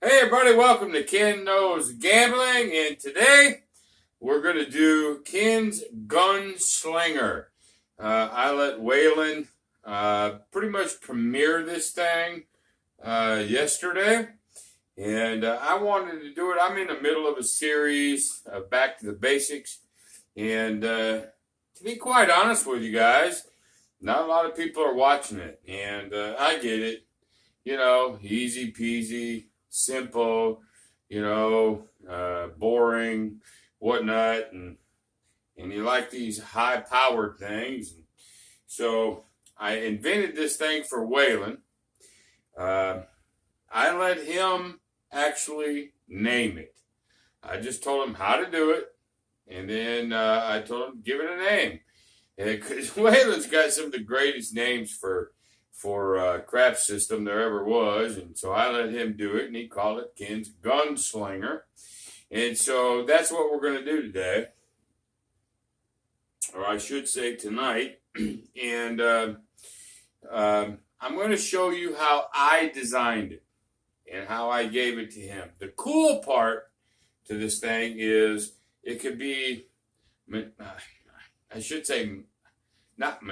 Hey everybody, welcome to Ken Knows Gambling, and today we're going to do Ken's Gunslinger. I let Waylon pretty much premiere this thing yesterday, and I wanted to do it. I'm in the middle of a series of Back to the Basics, and to be quite honest with you guys, not a lot of people are watching it, and I get it. You know, easy peasy, simple, boring, whatnot, and you like these high-powered things. And so I invented this thing for Waylon. I let him actually name it. I just told him how to do it, and then I told him give it a name. Because Waylon's got some of the greatest names for craft system there ever was, and so I let him do it, and he called it Ken's Gunslinger. And so that's what we're going to do today, or I should say tonight. And I'm going to show you how I designed it and how I gave it to him. The cool part to this thing is it could be, I should say, not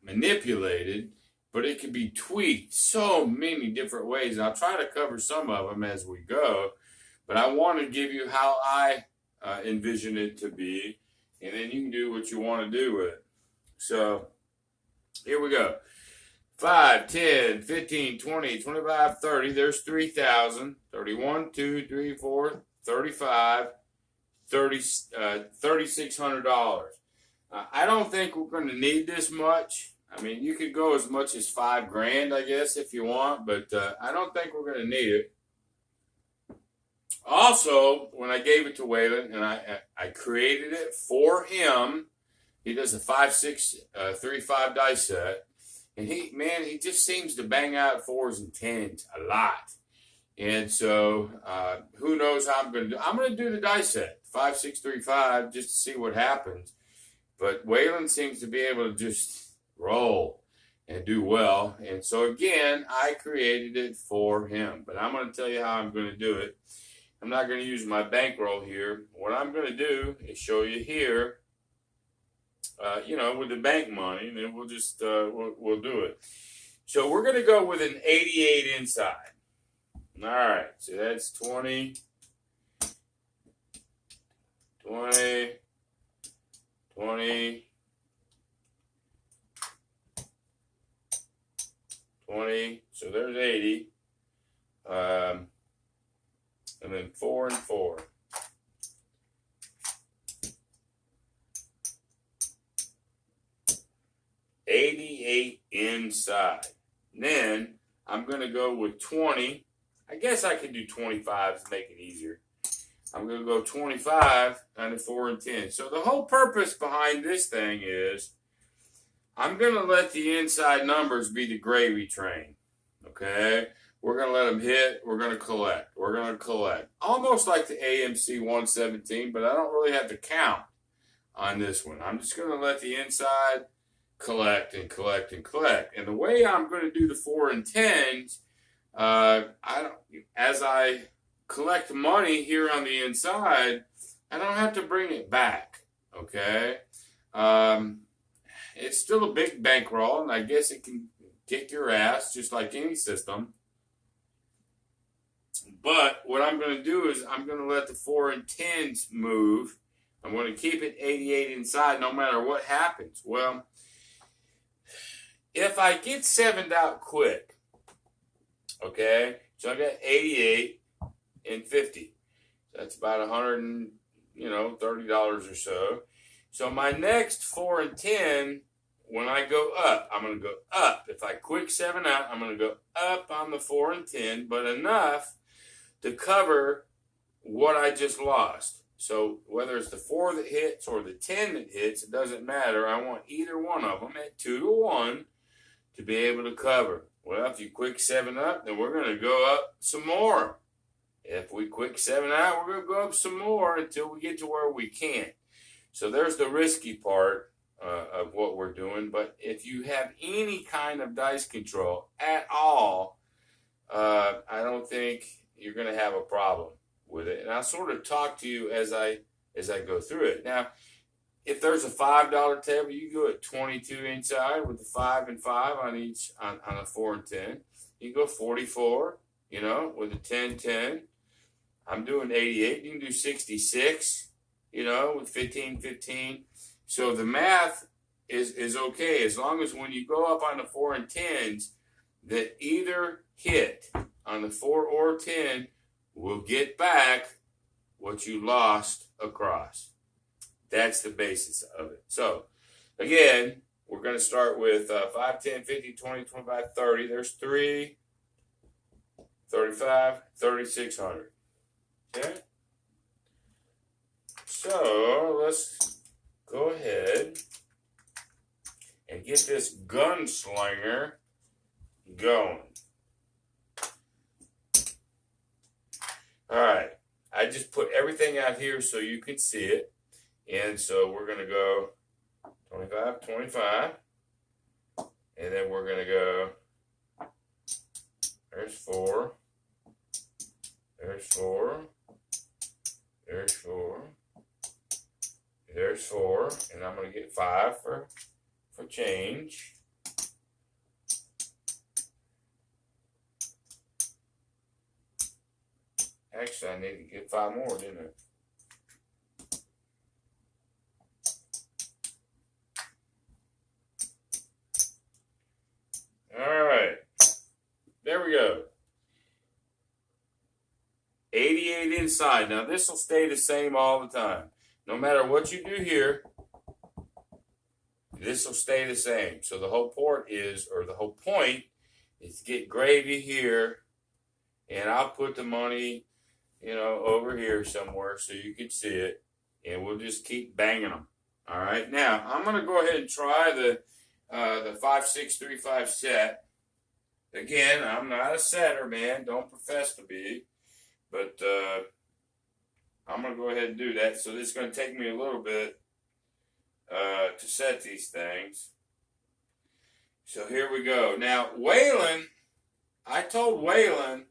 manipulated, but it can be tweaked so many different ways. And I'll try to cover some of them as we go, but I want to give you how I envision it to be, and then you can do what you want to do with it. So here we go. 5, 10, 15, 20, 25, 30. There's 3,000. 31, 2, 3, 4, 35, $3,600. I don't think we're going to need this much. I mean, you could go as much as $5,000, I guess, if you want, but I don't think we're going to need it. Also, when I gave it to Waylon, and I created it for him, he does a 5-6-3-5 dice set, and he just seems to bang out 4s and 10s a lot. And so, who knows how I'm going to do. I'm going to do the dice set, 5-6-3-5, just to see what happens. But Waylon seems to be able to just roll and do well. And so again, I created it for him, but I'm going to tell you how I'm going to do it. I'm not going to use my bankroll here. What I'm going to do is show you here, with the bank money, and then we'll just, we'll do it. So we're going to go with an 88 inside. All right. So that's 20, 20, 20, 20, so there's 80, and then 4 and 4. $88 inside. And then I'm going to go with 20. I guess I could do 25 to make it easier. I'm going to go 25 out of 4 and 10. So the whole purpose behind this thing is I'm going to let the inside numbers be the gravy train, okay? We're going to let them hit. We're going to collect. We're going to collect. Almost like the AMC 117, but I don't really have to count on this one. I'm just going to let the inside collect and collect and collect. And the way I'm going to do the 4 and 10s, as I collect money here on the inside, I don't have to bring it back, okay? It's still a big bankroll, and I guess it can kick your ass just like any system. But what I'm going to do is I'm going to let the 4 and 10s move. I'm going to keep it 88 inside no matter what happens. Well, if I get 7'd out quick, okay, so I got 88 and 50. That's about $130 or so. So my next 4 and 10, when I go up, I'm going to go up. If I quick 7 out, I'm going to go up on the 4 and 10, but enough to cover what I just lost. So whether it's the 4 that hits or the 10 that hits, it doesn't matter. I want either one of them at 2 to 1 to be able to cover. Well, if you quick 7 up, then we're going to go up some more. If we quick 7 out, we're going to go up some more until we get to where we can't. So there's the risky part of what we're doing. But if you have any kind of dice control at all, I don't think you're going to have a problem with it. And I'll sort of talk to you as I go through it. Now, if there's a $5 table, you go at 22 inside with the 5 and 5 on each on a 4 and 10. You go 44, with a 10, 10. I'm doing 88. You can do 66, with 15, 15. So the math is okay as long as when you go up on the 4 and 10s, that either hit on the 4 or 10 will get back what you lost across. That's the basis of it. So, again, we're going to start with 5, 10, 50, 20, 25, 30. There's 3, 35, 3,600. Okay? So, let's go ahead and get this Gunslinger going. All right. I just put everything out here so you can see it. And so we're going to go 25, 25. And then we're going to go, there's 4. There's 4. There's 4. There's 4. And I'm going to get 5 for change. Actually, I need to get 5 more, didn't I? All right. There we go. 88 inside. Now, this will stay the same all the time. No matter what you do here, this will stay the same. So the whole point is to get gravy here, and I'll put the money, over here somewhere so you can see it, and we'll just keep banging them. All right. Now, I'm going to go ahead and try the 5, 6, 3, 5 set. Again, I'm not a setter, man. Don't profess to be. But I'm going to go ahead and do that. So this is going to take me a little bit to set these things. So here we go. Now, Waylon, I told Waylon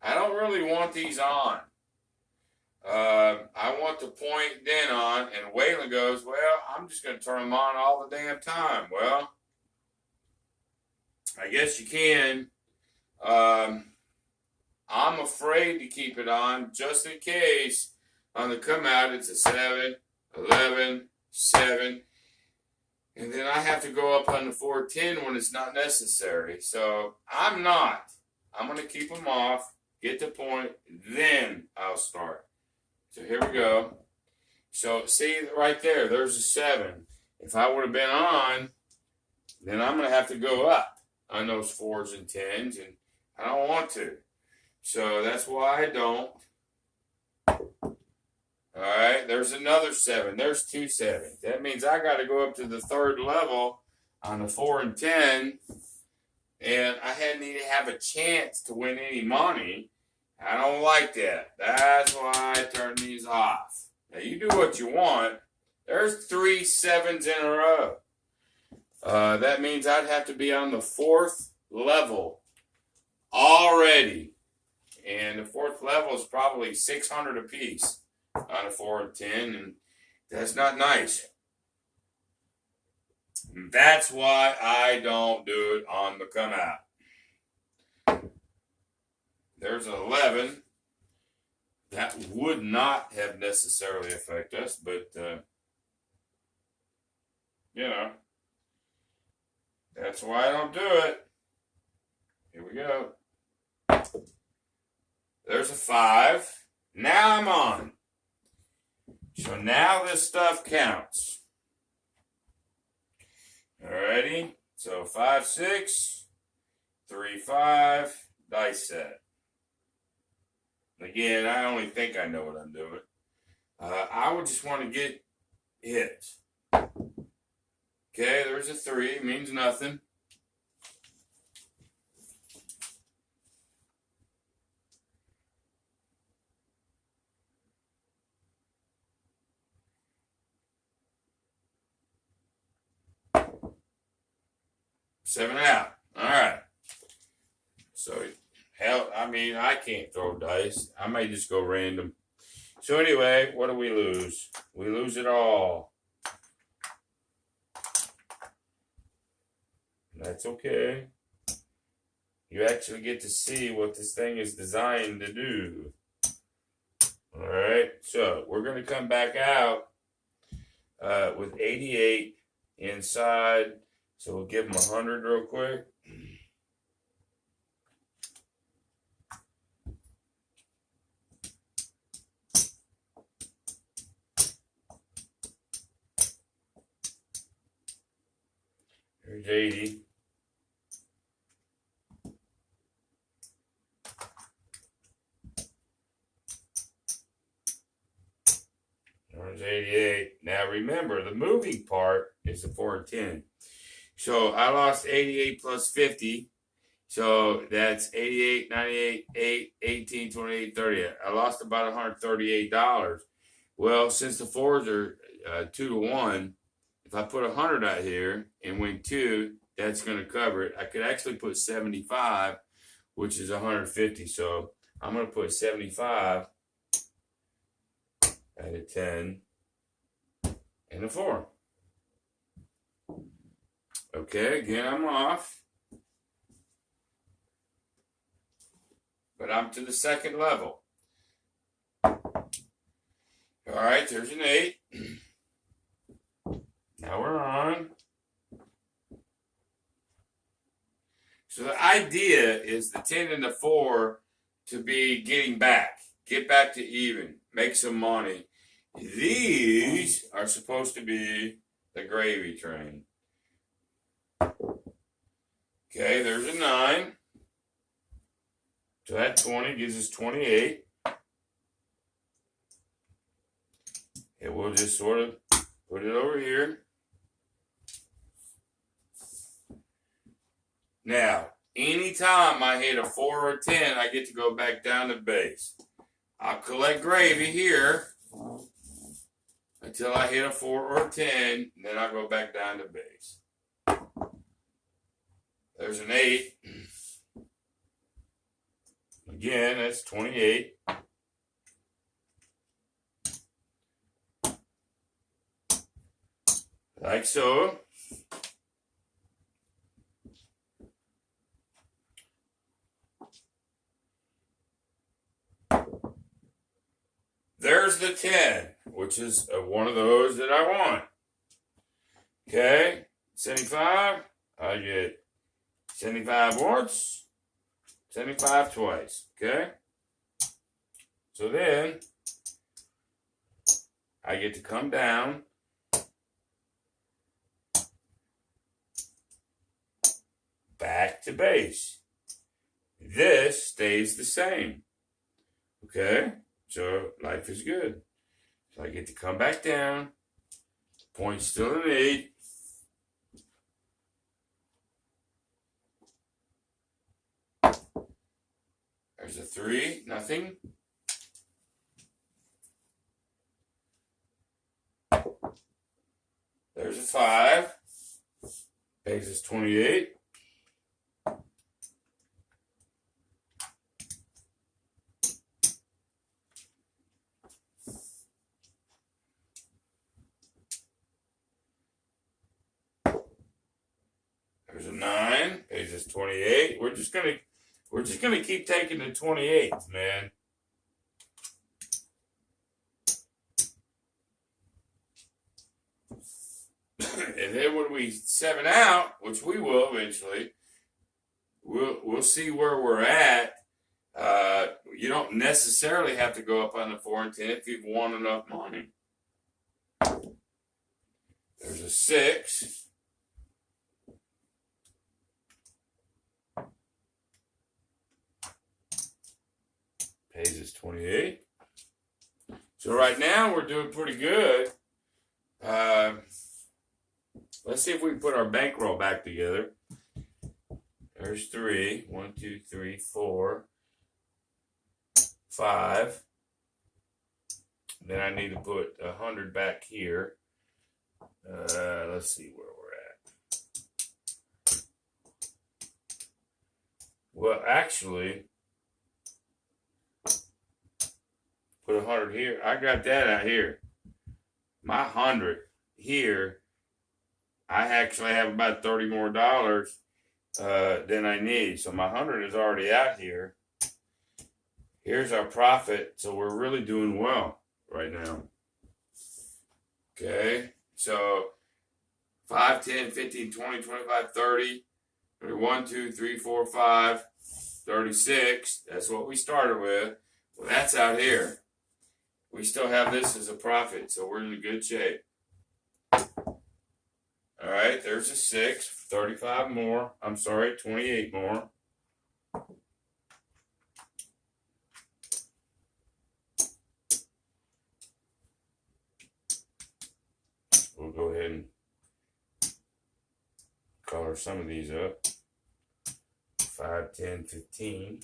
I don't really want these on. I want the point then on. And Waylon goes, well, I'm just going to turn them on all the damn time. Well, I guess you can. I'm afraid to keep it on just in case on the come out it's a 7, 11, 7. And then I have to go up on the 410 when it's not necessary. So I'm not. I'm going to keep them off, get the point, then I'll start. So here we go. So see right there, there's a 7. If I would have been on, then I'm going to have to go up on those 4s and 10s, and I don't want to. So that's why I don't. All right, there's another 7. There's 2 7s. That means I got to go up to the 3rd level on the 4 and 10, and I need to have a chance to win any money. I don't like that. That's why I turn these off. Now, you do what you want. There's 3 7s in a row. That means I'd have to be on the 4th level already. And the 4th level is probably 600 apiece on a 4 and 10, and that's not nice. That's why I don't do it on the come out. There's an 11. That would not have necessarily affected us, but, that's why I don't do it. Here we go. There's a 5. Now I'm on. So now this stuff counts. Alrighty. So 5, 6, 3, 5, dice set. Again, I only think I know what I'm doing. I would just want to get hits. Okay, there's a 3. Means nothing. Seven out. All right. So Hell, I mean, I can't throw dice. I may just go random. So anyway, what do we lose? We lose it all. That's okay. You actually get to see what this thing is designed to do. All right, so we're going to come back out with 88 inside. So we'll give them 100 real quick. There's 80. There's 88. Now remember, the moving part is the 4 and 10. So I lost 88 plus 50. So that's 88, 98, 8, 18, 28, 30. I lost about $138. Well, since the fours are 2 to 1, if I put 100 out here and win 2, that's going to cover it. I could actually put 75, which is 150. So I'm going to put 75 at a 10 and a 4. Okay, again, I'm off. But I'm to the second level. All right, there's an 8. Now we're on. So the idea is the 10 and the 4 to be getting back. Get back to even. Make some money. These are supposed to be the gravy train. Okay, there's a 9. So that 20 gives us 28. And we'll just sort of put it over here. Now, anytime I hit a 4 or a 10, I get to go back down to base. I'll collect gravy here until I hit a 4 or a 10, and then I'll go back down to base. There's an 8. Again, that's 28. Like so. There's the 10, which is one of those that I want. Okay, 75. I get 75 once, 75 twice. Okay? So then, I get to come down. Back to base. This stays the same. Okay? So life is good. So I get to come back down. Point's still an 8. There's a 3, nothing. There's a 5. Pays us 28. There's a 9, pays us 28. We're just gonna keep taking the 28s, man. And then when we 7 out, which we will eventually, we'll see where we're at. You don't necessarily have to go up on the 4 and 10 if you've won enough money. There's a 6. Pays us 28. So right now we're doing pretty good. Let's see if we can put our bankroll back together. There's 3. 1, 2, 3, 4, 5. Then I need to put 100 back here. Let's see where we're at. Well, actually, 100 here. I got that out here. My 100 here, I actually have about $30 more than I need. So my 100 is already out here. Here's our profit. So we're really doing well right now. Okay. So 5, 10, 15, 20, 25, 30. 1, 2, 3, 4, 5, 36. That's what we started with. Well, that's out here. We still have this as a profit, so we're in good shape. All right, there's a 6, 35 more. I'm sorry, 28 more. We'll go ahead and color some of these up. 5, 10, 15.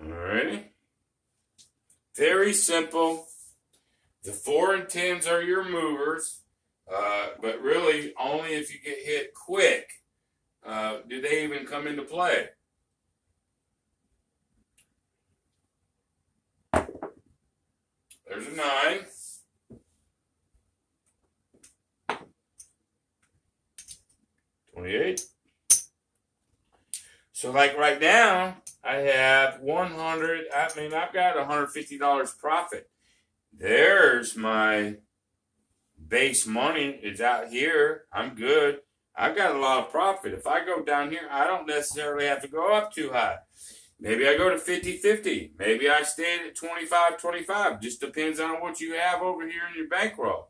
Alrighty. Very simple. The 4 and 10s are your movers, but really only if you get hit quick do they even come into play. There's a 9. So like right now, I have 100. I mean, I've got $150 profit. There's my base money. It's out here. I'm good. I've got a lot of profit. If I go down here, I don't necessarily have to go up too high. Maybe I go to 50-50. Maybe I stay at 25-25. Just depends on what you have over here in your bankroll.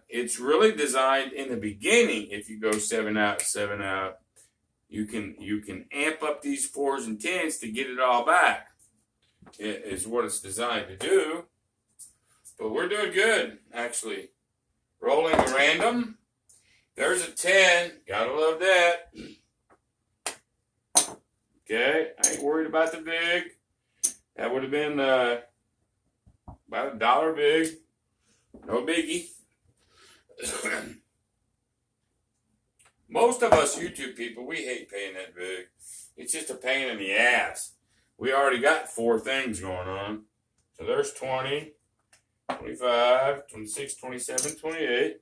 It's really designed in the beginning. If you go 7 out, 7 out, you can amp up these 4s and 10s to get it all back. It is what it's designed to do. But we're doing good, actually. Rolling a random. There's a 10. Gotta love that. Okay, I ain't worried about the big. That would have been about $1 big. No biggie. Most of us YouTube people, we hate paying that big. It's just a pain in the ass. We already got 4 things going on. So there's 20, 25, 26, 27, 28.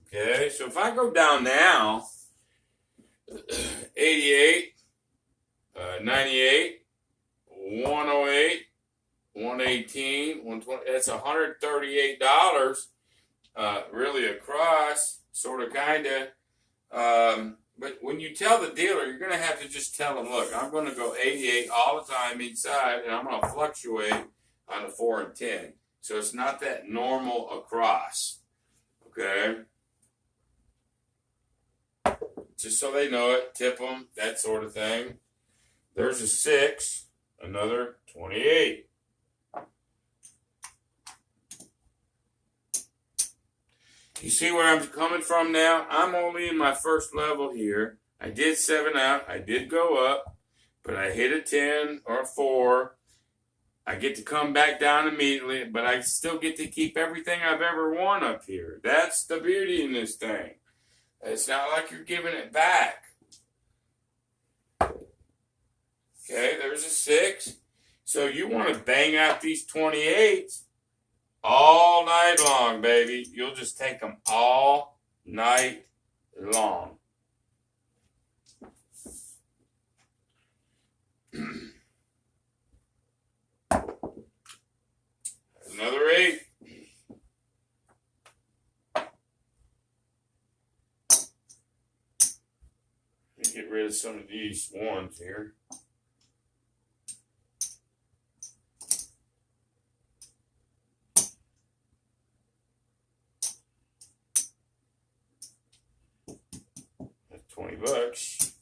Okay, so if I go down now, 88, 98, 108, 118, 120. That's $138 really across, sort of, kind of. But when you tell the dealer, you're going to have to just tell them, look, I'm going to go 88 all the time inside, and I'm going to fluctuate on the 4 and 10. So it's not that normal across. Okay? Just so they know it, tip them, that sort of thing. There's a 6, another 28. You see where I'm coming from now? I'm only in my first level here. I did 7 out. I did go up, but I hit a 10 or a 4. I get to come back down immediately, but I still get to keep everything I've ever won up here. That's the beauty in this thing. It's not like you're giving it back. Okay, there's a 6. So you want to bang out these 28s all night long, baby. You'll just take them all night long. Another 8. Let me get rid of some of these 1s here. That's $20.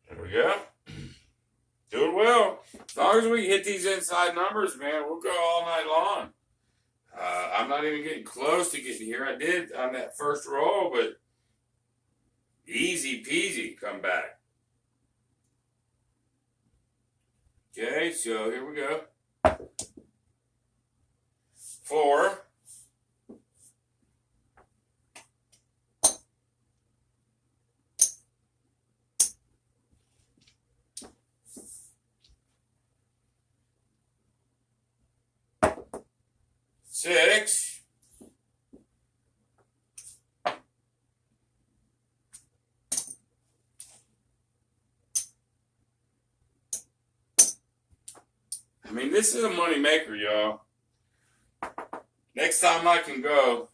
There we go. Doing well. As long as we hit these inside numbers, man, we'll go all night long. I'm not even getting close to getting here. I did on that first roll, but Easy peasy comeback. Okay, so here we go. 4. 6. 'I mean, this is a money maker, y'all. Next time I can go,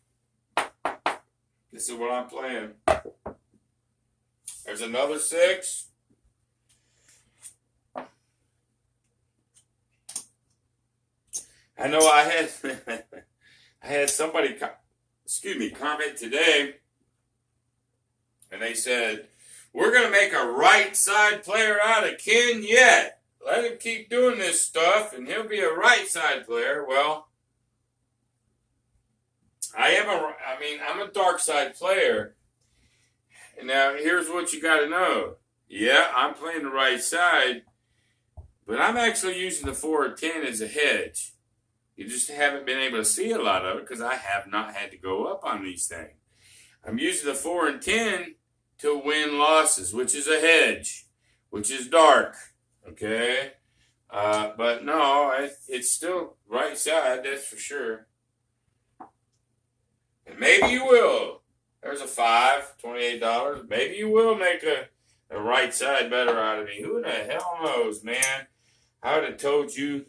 this is what I'm playing. There's another 6. I know I had somebody comment today, and they said, we're going to make a right side player out of Ken Yet. Let him keep doing this stuff, and he'll be a right side player. Well, I'm a dark side player. And now, here's what you got to know. Yeah, I'm playing the right side, but I'm actually using the 4 or 10 as a hedge. You just haven't been able to see a lot of it because I have not had to go up on these things. I'm using the 4 and 10 to win losses, which is a hedge, which is dark. Okay? But no, it's still right side, that's for sure. And maybe you will. There's a 5, $28. Maybe you will make a right side better out of me. Who the hell knows, man? I would have told you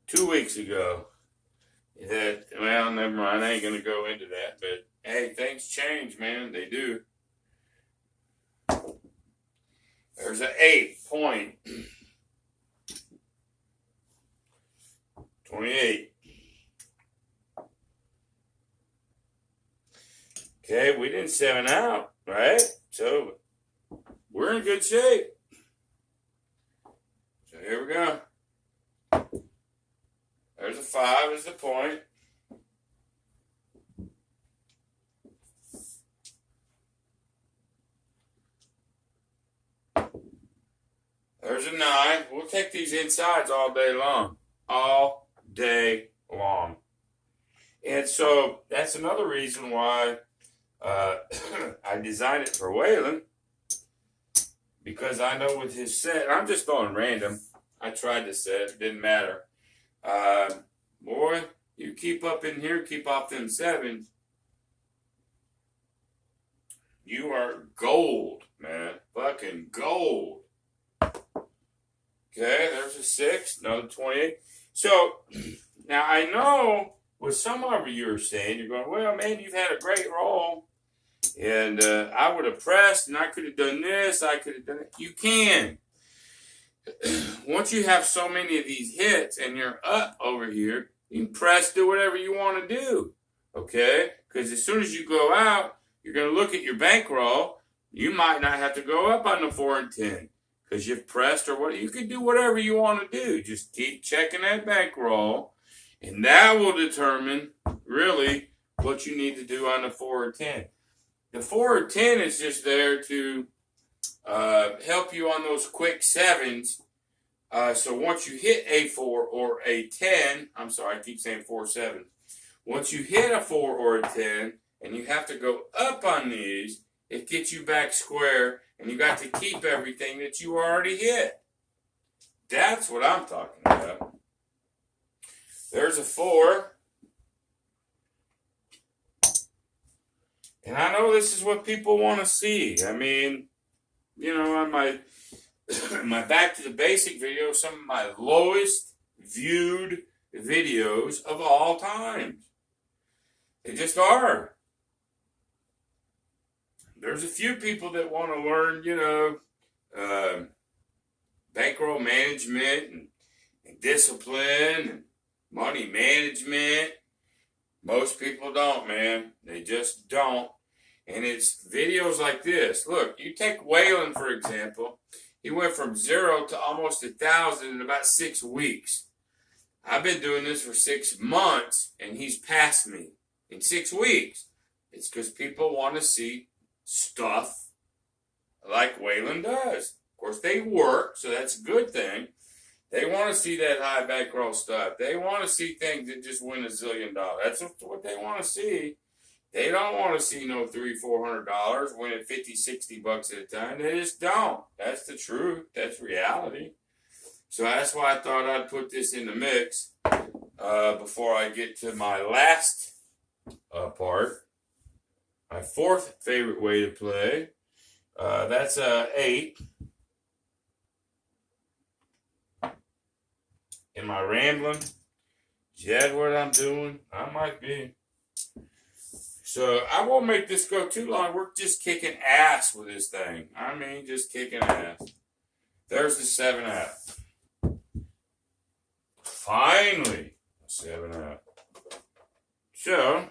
2 weeks ago that, well, never mind. I ain't going to go into that. But, hey, things change, man. They do. There's an 8 point. 28. Okay, we didn't 7 out, right? So, we're in good shape. So, here we go. There's a 5 as the point. There's a 9. We'll take these insides all day long. All day long. And so that's another reason why I designed it for Waylon. Because I know with his set, I'm just throwing random. I tried to set it, didn't matter. Boy, you keep up in here, keep off them 7s. You are gold, man. Fucking gold. Okay, there's a 6, another 28. So, now I know what some of you are saying, you're going, well, man, you've had a great roll. And I would have pressed, and I could have done this, I could have done it. You can. Once you have so many of these hits and you're up over here, you can press, do whatever you want to do. Okay? Because as soon as you go out, you're going to look at your bankroll. You might not have to go up on the 4 and 10 because you've pressed or what. You can do whatever you want to do. Just keep checking that bankroll, and that will determine really what you need to do on the 4 or 10. The 4 or 10 is just there to help you on those quick 7s. So once you hit a 4 or a 10, I'm sorry, I keep saying 4 7. Once you hit a 4 or a 10, and you have to go up on these, it gets you back square, and you got to keep everything that you already hit. That's what I'm talking about. There's a 4. And I know this is what people want to see. I mean, you know, on my Back to the Basic video, some of my lowest viewed videos of all time. They just are. There's a few people that want to learn, you know, bankroll management and discipline and money management. Most people don't, man. They just don't. And it's videos like this. Look, you take Waylon, for example. He went from 0 to almost 1,000 in about 6 weeks. I've been doing this for 6 months, and he's passed me in 6 weeks. It's because people want to see stuff like Wayland does. Of course, they work, so that's a good thing. They want to see that high bankroll stuff. They want to see things that just win $1 zillion. That's what they want to see. They don't want to see no $300-$400 winning $50-$60 at a time. They just don't. That's the truth. That's reality. So that's why I thought I'd put this in the mix before I get to my last part. My fourth favorite way to play. That's 8. Am I rambling? Is that what I'm doing? I might be. So I won't make this go too long. We're just kicking ass with this thing. I mean, just kicking ass. There's the 7 out. Finally, 7 out. So,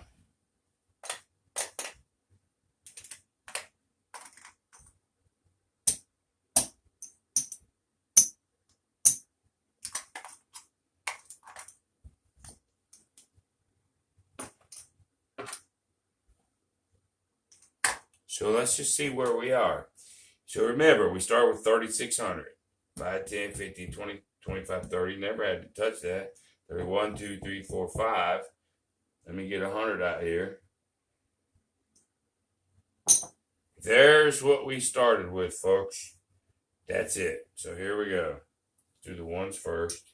let's just see where we are. So remember, we start with 3,600. 5, 10, 15, 20, 25, 30. Never had to touch that. 31, 2, 3, 4, 5. Let me get 100 out here. There's what we started with, folks. That's it. So here we go. Do the ones first.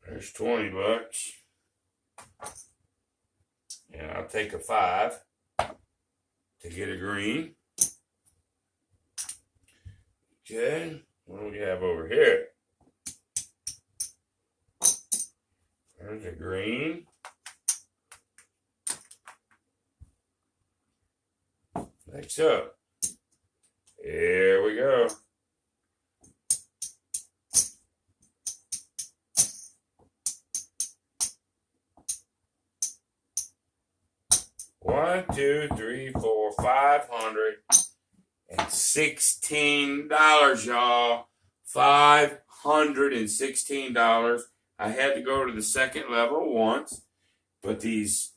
There's $20. And I'll take a 5 to get a green. Okay, what do we have over here? There's a green. Like so. Here we go. One, two, three, four, $516, y'all. $516. I had to go to the second level once, but these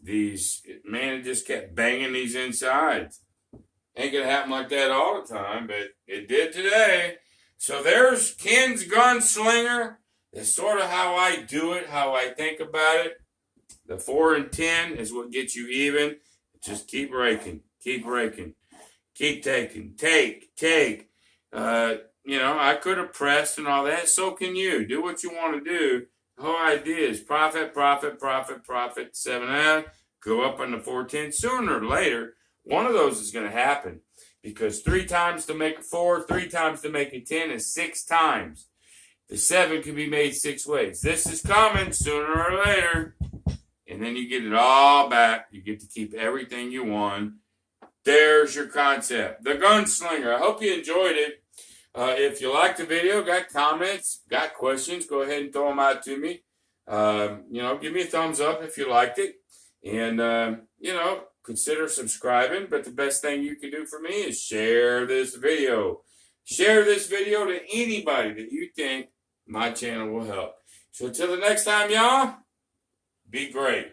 man, it just kept banging these insides. Ain't gonna happen like that all the time, but it did today. So there's Ken's Gunslinger. That's sort of how I do it, how I think about it. The 4 and 10 is what gets you even. Just keep raking, keep taking, take. I could have pressed and all that. So can you. Do what you want to do. The whole idea is profit, 7 out. Go up on the 410. Sooner or later, one of those is going to happen. Because 3 times to make a 4, 3 times to make a 10 is 6 times. The 7 can be made 6 ways. This is coming sooner or later. And then you get it all back. You get to keep everything you won. There's your concept. The Gunslinger. I hope you enjoyed it. If you liked the video, got comments, got questions, go ahead and throw them out to me. Give me a thumbs up if you liked it. And, consider subscribing. But the best thing you can do for me is share this video. Share this video to anybody that you think my channel will help. So until the next time, y'all. Be great.